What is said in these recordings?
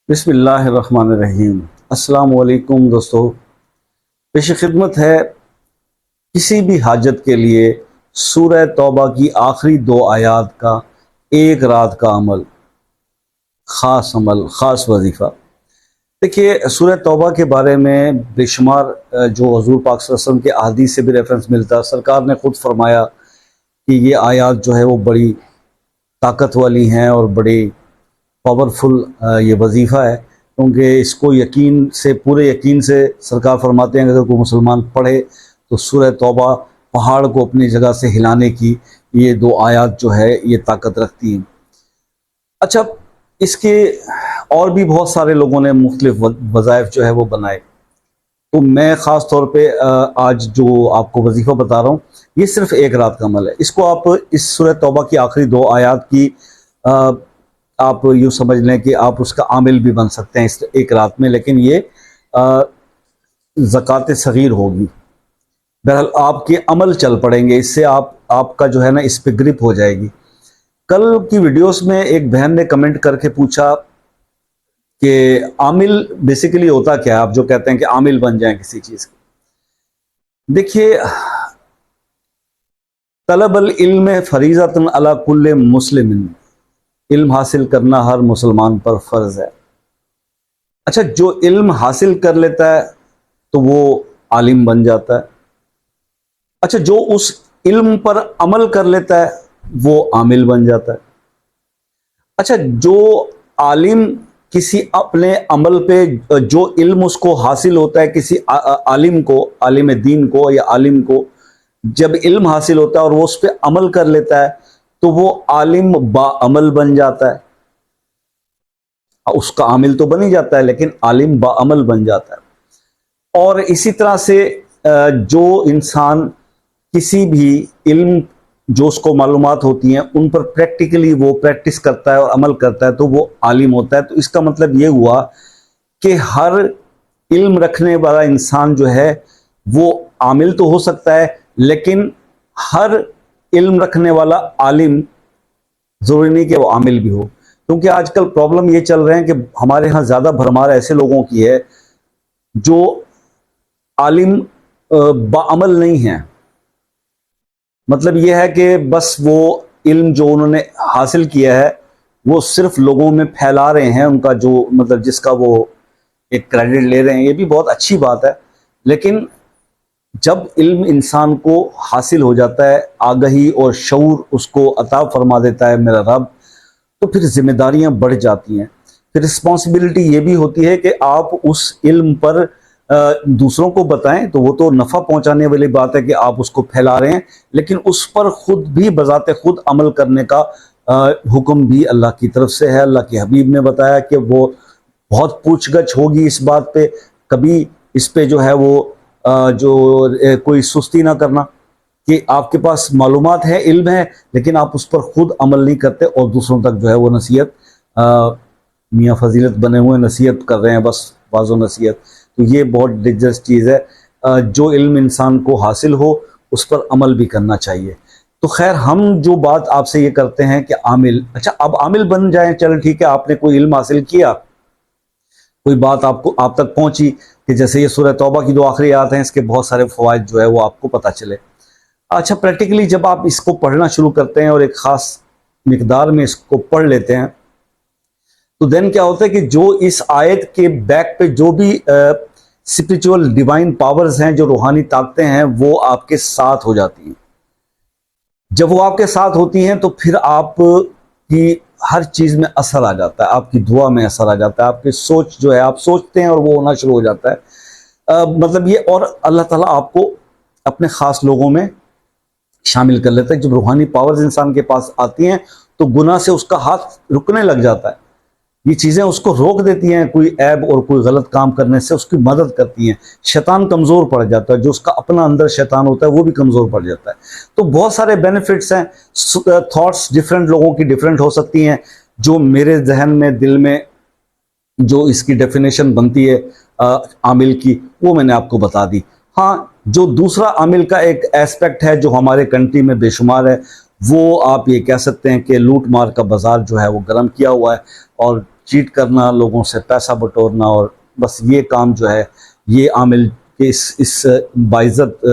بسم اللہ الرحمن الرحیم۔ السلام علیکم دوستو، پیش خدمت ہے کسی بھی حاجت کے لیے سورہ توبہ کی آخری 2 آیات کا ایک رات کا عمل، خاص وظیفہ۔ دیکھیے، سورہ توبہ کے بارے میں بے شمار جو حضور پاک صلی اللہ علیہ وسلم کے احادیث سے بھی ریفرنس ملتا ہے۔ سرکار نے خود فرمایا کہ یہ آیات جو ہے وہ بڑی طاقت والی ہیں اور بڑی پاورفل یہ وظیفہ ہے، کیونکہ اس کو پورے یقین سے سرکار فرماتے ہیں کہ اگر کوئی مسلمان پڑھے تو سورہ توبہ پہاڑ کو اپنی جگہ سے ہلانے کی یہ 2 آیات جو ہے یہ طاقت رکھتی ہیں۔ اچھا، اس کے اور بھی بہت سارے لوگوں نے مختلف وظائف جو ہے وہ بنائے، تو میں خاص طور پہ آج جو آپ کو وظیفہ بتا رہا ہوں یہ صرف ایک رات کا عمل ہے۔ اس کو آپ اس سورہ توبہ کی آخری 2 آیات کی آپ یوں سمجھ لیں کہ آپ اس کا عامل بھی بن سکتے ہیں اس ایک رات میں، لیکن یہ زکوٰۃ صغیر ہوگی۔ بہرحال آپ کے عمل چل پڑیں گے، اس سے آپ کا جو ہے نا اس پہ گرپ ہو جائے گی۔ کل کی ویڈیوز میں ایک بہن نے کمنٹ کر کے پوچھا کہ عامل بیسیکلی ہوتا کیا ہے، آپ جو کہتے ہیں کہ عامل بن جائیں کسی چیز کے۔ دیکھیے، طلب العلم فریضۃ علی کل مسلم، علم حاصل کرنا ہر مسلمان پر فرض ہے۔ اچھا، جو علم حاصل کر لیتا ہے تو وہ عالم بن جاتا ہے۔ اچھا، جو اس علم پر عمل کر لیتا ہے وہ عامل بن جاتا ہے۔ اچھا، جو عالم کسی اپنے عمل پہ جو علم اس کو حاصل ہوتا ہے، کسی عالم کو، عالم دین کو یا عالم کو جب علم حاصل ہوتا ہے اور وہ اس پہ عمل کر لیتا ہے تو وہ عالم باعمل بن جاتا ہے۔ اس کا عامل تو بن ہی جاتا ہے لیکن عالم باعمل بن جاتا ہے۔ اور اسی طرح سے جو انسان کسی بھی علم جو اس کو معلومات ہوتی ہیں ان پر پریکٹیکلی وہ پریکٹس کرتا ہے اور عمل کرتا ہے تو وہ عالم ہوتا ہے۔ تو اس کا مطلب یہ ہوا کہ ہر علم رکھنے والا انسان جو ہے وہ عامل تو ہو سکتا ہے، لیکن ہر علم رکھنے والا عالم ضروری نہیں کہ وہ عامل بھی ہو، کیونکہ آج کل پرابلم یہ چل رہے ہیں کہ ہمارے ہاں زیادہ بھرمار ایسے لوگوں کی ہے جو عالم باعمل نہیں ہیں۔ مطلب یہ ہے کہ بس وہ علم جو انہوں نے حاصل کیا ہے وہ صرف لوگوں میں پھیلا رہے ہیں، ان کا جو مطلب جس کا وہ ایک کریڈٹ لے رہے ہیں، یہ بھی بہت اچھی بات ہے۔ لیکن جب علم انسان کو حاصل ہو جاتا ہے، آگہی اور شعور اس کو عطا فرما دیتا ہے میرا رب، تو پھر ذمہ داریاں بڑھ جاتی ہیں۔ پھر رسپانسبلٹی یہ بھی ہوتی ہے کہ آپ اس علم پر دوسروں کو بتائیں، تو وہ تو نفع پہنچانے والی بات ہے کہ آپ اس کو پھیلا رہے ہیں، لیکن اس پر خود بھی بذات خود عمل کرنے کا حکم بھی اللہ کی طرف سے ہے۔ اللہ کے حبیب نے بتایا کہ وہ بہت پوچھ گچھ ہوگی اس بات پہ، کبھی اس پہ جو ہے وہ جو کوئی سستی نہ کرنا کہ آپ کے پاس معلومات ہے، علم ہے، لیکن آپ اس پر خود عمل نہیں کرتے اور دوسروں تک جو ہے وہ نصیحت میاں فضیلت بنے ہوئے نصیحت کر رہے ہیں، بس باز و نصیحت۔ تو یہ بہت ڈینجرس چیز ہے۔ جو علم انسان کو حاصل ہو اس پر عمل بھی کرنا چاہیے۔ تو خیر، ہم جو بات آپ سے یہ کرتے ہیں کہ عامل، اچھا اب عامل بن جائیں، چلو ٹھیک ہے، آپ نے کوئی علم حاصل کیا، کوئی بات آپ تک پہنچی کہ جیسے یہ سورہ توبہ کی 2 آخری آیات ہیں، اس کے بہت سارے فوائد جو ہے وہ آپ کو پتہ چلے۔ اچھا، پریکٹیکلی جب آپ اس کو پڑھنا شروع کرتے ہیں اور ایک خاص مقدار میں اس کو پڑھ لیتے ہیں تو دین کیا ہوتا ہے کہ جو اس آیت کے بیک پہ جو بھی اسپریچول ڈیوائن پاورز ہیں، جو روحانی طاقتیں ہیں، وہ آپ کے ساتھ ہو جاتی ہیں۔ جب وہ آپ کے ساتھ ہوتی ہیں تو پھر آپ کی ہر چیز میں اثر آ جاتا ہے، آپ کی دعا میں اثر آ جاتا ہے، آپ کی سوچ جو ہے آپ سوچتے ہیں اور وہ ہونا شروع ہو جاتا ہے۔ مطلب یہ، اور اللہ تعالیٰ آپ کو اپنے خاص لوگوں میں شامل کر لیتا ہے۔ جب روحانی پاورز انسان کے پاس آتی ہیں تو گناہ سے اس کا ہاتھ رکنے لگ جاتا ہے، یہ چیزیں اس کو روک دیتی ہیں، کوئی عیب اور کوئی غلط کام کرنے سے اس کی مدد کرتی ہیں۔ شیطان کمزور پڑ جاتا ہے، جو اس کا اپنا اندر شیطان ہوتا ہے وہ بھی کمزور پڑ جاتا ہے۔ تو بہت سارے بینیفٹس ہیں۔ تھاٹس ڈیفرنٹ لوگوں کی ڈیفرنٹ ہو سکتی ہیں، جو میرے ذہن میں، دل میں جو اس کی ڈیفینیشن بنتی ہے عامل کی، وہ میں نے آپ کو بتا دی۔ ہاں، جو دوسرا عامل کا ایک ایسپیکٹ ہے جو ہمارے کنٹری میں بے شمار ہے، وہ آپ یہ کہہ سکتے ہیں کہ لوٹ مار کا بازار جو ہے وہ گرم کیا ہوا ہے، اور چیٹ کرنا، لوگوں سے پیسہ بٹورنا، اور بس یہ کام جو ہے یہ عامل کے اس باعزت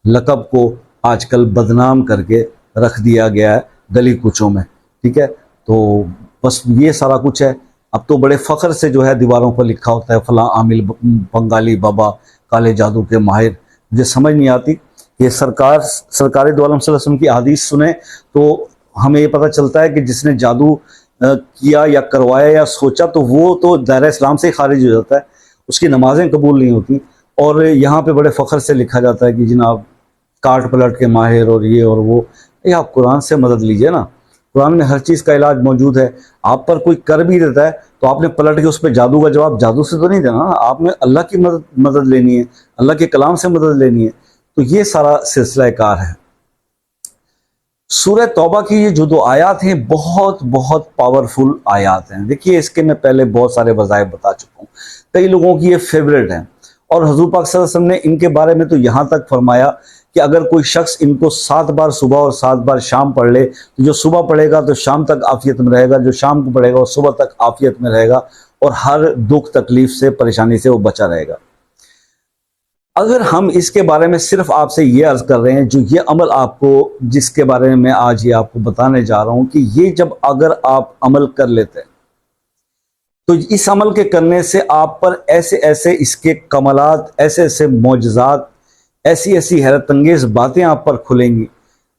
لقب کو آج کل بدنام کر کے رکھ دیا گیا ہے گلی کوچوں میں، ٹھیک ہے؟ تو بس یہ سارا کچھ ہے۔ اب تو بڑے فخر سے جو ہے دیواروں پر لکھا ہوتا ہے فلاں عامل بنگالی بابا کالے جادو کے ماہر۔ مجھے سمجھ نہیں آتی کہ سرکار دو عالم صلی اللہ علیہ وسلم کی احادیث سنیں تو ہمیں یہ پتہ چلتا ہے کہ جس نے جادو کیا یا کروایا یا سوچا تو وہ تو دائرہ اسلام سے ہی خارج ہو جاتا ہے، اس کی نمازیں قبول نہیں ہوتی، اور یہاں پہ بڑے فخر سے لکھا جاتا ہے کہ جناب کاٹ پلٹ کے ماہر اور یہ اور وہ۔ یہ آپ قرآن سے مدد لیجئے نا، قرآن میں ہر چیز کا علاج موجود ہے۔ آپ پر کوئی کر بھی دیتا ہے تو آپ نے پلٹ کے اس پہ جادو کا جواب جادو سے تو نہیں دینا نا، آپ نے اللہ کی مدد لینی ہے، اللہ کے کلام سے مدد لینی ہے۔ تو یہ سارا سلسلہ کار ہے۔ سورہ توبہ کی یہ جو 2 آیات ہیں بہت بہت پاورفل آیات ہیں۔ دیکھیے اس کے میں پہلے بہت سارے وظائف بتا چکا ہوں، کئی لوگوں کی یہ فیوریٹ ہیں، اور حضور پاک صلی اللہ علیہ وسلم نے ان کے بارے میں تو یہاں تک فرمایا کہ اگر کوئی شخص ان کو 7 بار صبح اور 7 بار شام پڑھ لے تو جو صبح پڑھے گا تو شام تک عافیت میں رہے گا، جو شام کو پڑھے گا وہ صبح تک عافیت میں رہے گا، اور ہر دکھ تکلیف سے پریشانی سے وہ بچا رہے گا۔ اگر ہم اس کے بارے میں صرف آپ سے یہ عرض کر رہے ہیں، جو یہ عمل آپ کو جس کے بارے میں آج یہ آپ کو بتانے جا رہا ہوں، کہ یہ جب اگر آپ عمل کر لیتے ہیں تو اس عمل کے کرنے سے آپ پر ایسے ایسے اس کے کمالات، ایسے ایسے معجزات، ایسی ایسی حیرت انگیز باتیں آپ پر کھلیں گی،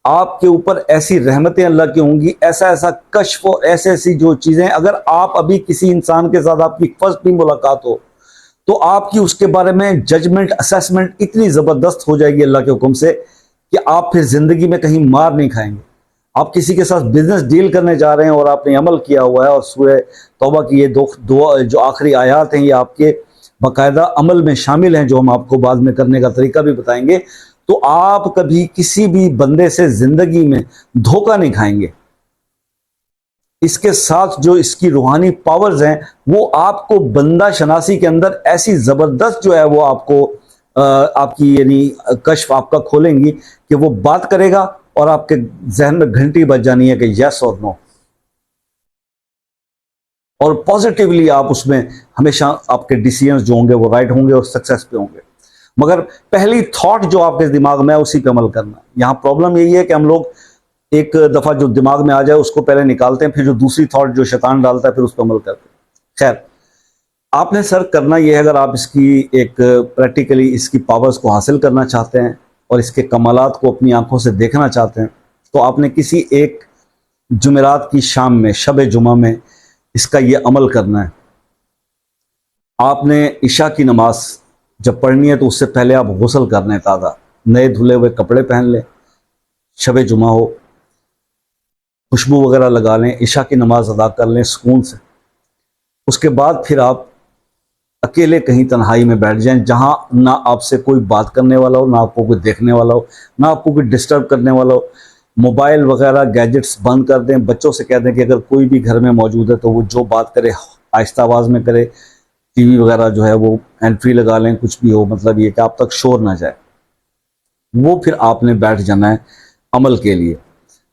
آپ کے اوپر ایسی رحمتیں اللہ کی ہوں گی، ایسا ایسا کشف و ایسے ایسی جو چیزیں، اگر آپ ابھی کسی انسان کے ساتھ آپ کی فرسٹ بھی ملاقات ہو تو آپ کی اس کے بارے میں ججمنٹ اسیسمنٹ اتنی زبردست ہو جائے گی اللہ کے حکم سے کہ آپ پھر زندگی میں کہیں مار نہیں کھائیں گے۔ آپ کسی کے ساتھ بزنس ڈیل کرنے جا رہے ہیں اور آپ نے عمل کیا ہوا ہے، اور سورہ توبہ کی یہ دو جو آخری آیات ہیں یہ آپ کے باقاعدہ عمل میں شامل ہیں، جو ہم آپ کو بعد میں کرنے کا طریقہ بھی بتائیں گے، تو آپ کبھی کسی بھی بندے سے زندگی میں دھوکہ نہیں کھائیں گے۔ اس کے ساتھ جو اس کی روحانی پاورز ہیں وہ آپ کو بندہ شناسی کے اندر ایسی زبردست جو ہے وہ آپ کو آپ کی یعنی کشف آپ کا کھولیں گی کہ وہ بات کرے گا اور آپ کے ذہن میں گھنٹی بج جانی ہے کہ یس اور نو، اور پازیٹیولی آپ اس میں ہمیشہ آپ کے ڈیسیژنز جو ہوں گے وہ رائٹ ہوں گے اور سکسیس پہ ہوں گے۔ مگر پہلی تھاٹ جو آپ کے دماغ میں ہے اسی پہ عمل کرنا۔ یہاں پرابلم یہی ہے کہ ہم لوگ ایک دفعہ جو دماغ میں آ جائے اس کو پہلے نکالتے ہیں، پھر جو دوسری تھاٹ جو شیطان ڈالتا ہے پھر اس پہ عمل کرتے ہیں۔ خیر، آپ نے سر کرنا یہ ہے، اگر آپ اس کی ایک پریکٹیکلی اس کی پاورز کو حاصل کرنا چاہتے ہیں اور اس کے کمالات کو اپنی آنکھوں سے دیکھنا چاہتے ہیں، تو آپ نے کسی ایک جمعرات کی شام میں، شب جمعہ میں اس کا یہ عمل کرنا ہے۔ آپ نے عشاء کی نماز جب پڑھنی ہے تو اس سے پہلے آپ غسل کر لیں، تازہ نئے دھلے ہوئے کپڑے پہن لیں، شب جمعہ ہو، خوشبو وغیرہ لگا لیں، عشاء کی نماز ادا کر لیں سکون سے۔ اس کے بعد پھر آپ اکیلے کہیں تنہائی میں بیٹھ جائیں، جہاں نہ آپ سے کوئی بات کرنے والا ہو، نہ آپ کو کوئی دیکھنے والا ہو، نہ آپ کو کوئی ڈسٹرب کرنے والا ہو۔ موبائل وغیرہ گیجٹس بند کر دیں، بچوں سے کہہ دیں کہ اگر کوئی بھی گھر میں موجود ہے تو وہ جو بات کرے آہستہ آواز میں کرے، ٹی وی وغیرہ جو ہے وہ ہینڈ فری لگا لیں، کچھ بھی ہو، مطلب یہ کہ آپ تک شور نہ جائے۔ وہ پھر آپ نے بیٹھ جانا ہے عمل کے لیے۔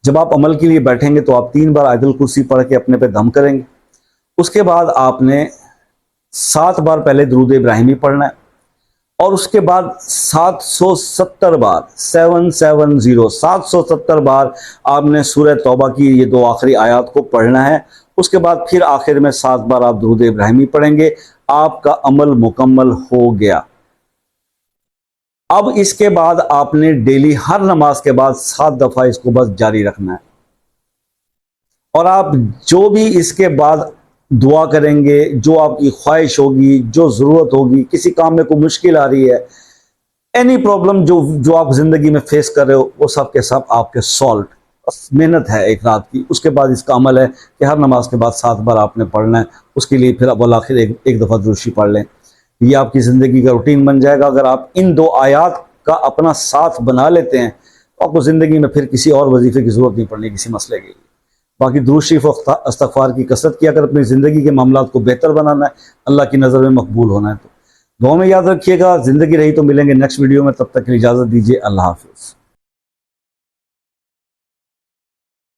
جب آپ عمل کے لیے بیٹھیں گے تو آپ 3 بار آیت الکرسی پڑھ کے اپنے پہ دم کریں گے۔ اس کے بعد آپ نے 7 بار پہلے درود ابراہیمی پڑھنا ہے، اور اس کے بعد 770 بار 770 بار آپ نے سورہ توبہ کی یہ 2 آخری آیات کو پڑھنا ہے۔ اس کے بعد پھر آخر میں 7 بار آپ درود ابراہیمی پڑھیں گے، آپ کا عمل مکمل ہو گیا۔ اب اس کے بعد آپ نے ڈیلی ہر نماز کے بعد 7 دفعہ اس کو بس جاری رکھنا ہے، اور آپ جو بھی اس کے بعد دعا کریں گے، جو آپ کی خواہش ہوگی، جو ضرورت ہوگی، کسی کام میں کوئی مشکل آ رہی ہے، اینی پرابلم جو آپ زندگی میں فیس کر رہے ہو، وہ سب کے سب آپ کے سالٹ۔ بس محنت ہے ایک رات کی، اس کے بعد اس کا عمل ہے کہ ہر نماز کے بعد 7 بار آپ نے پڑھنا ہے۔ اس کے لیے پھر اب آخر ایک دفعہ درود شریف پڑھ لیں، یہ آپ کی زندگی کا روٹین بن جائے گا۔ اگر آپ ان 2 آیات کا اپنا ساتھ بنا لیتے ہیں تو آپ کو زندگی میں پھر کسی اور وظیفے کی ضرورت نہیں پڑنی کسی مسئلے کے لیے۔ باقی درود شریف و استغفار کی کثرت کیا کر اپنی زندگی کے معاملات کو بہتر بنانا ہے، اللہ کی نظر میں مقبول ہونا ہے۔ تو دعاؤں میں یاد رکھیے گا، زندگی رہی تو ملیں گے نیکسٹ ویڈیو میں، تب تک کے لیے اجازت دیجیے، اللہ حافظ۔